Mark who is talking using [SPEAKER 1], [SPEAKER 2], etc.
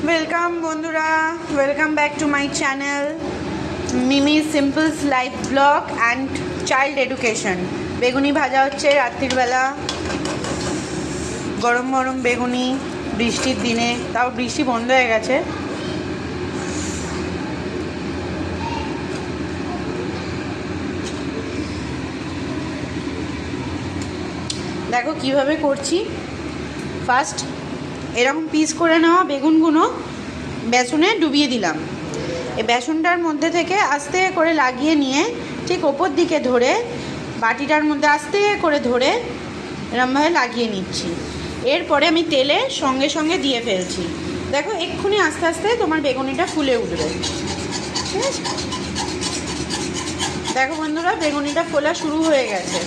[SPEAKER 1] Welcome বন্ধুরা, welcome back to my channel Mimi simples life blog and child education. বেগুনি ভাজা হচ্ছে রাত্রির বেলা, গরম গরম বেগুনি, বৃষ্টির দিনে। তাও বৃষ্টি বন্ধ হয়ে গেছে। দেখো কিভাবে করছি। ফার্স্ট এরকম পিস করে নেওয়া বেগুনগুলো বেসনে ডুবিয়ে দিলাম। এই বেসনটার মধ্যে থেকে আস্তে করে লাগিয়ে নিয়ে ঠিক ওপর দিকে ধরে বাটিটার মধ্যে আস্তে করে ধরে এরমভাবে লাগিয়ে নিচ্ছি। এরপরে আমি তেলে সঙ্গে সঙ্গে দিয়ে ফেলছি। দেখো এক্ষুনি আস্তে আস্তে তোমার বেগুনিটা ফুলে উঠবে। ঠিক আছে, দেখো বন্ধুরা বেগুনিটা ফোলা শুরু হয়ে গেছে।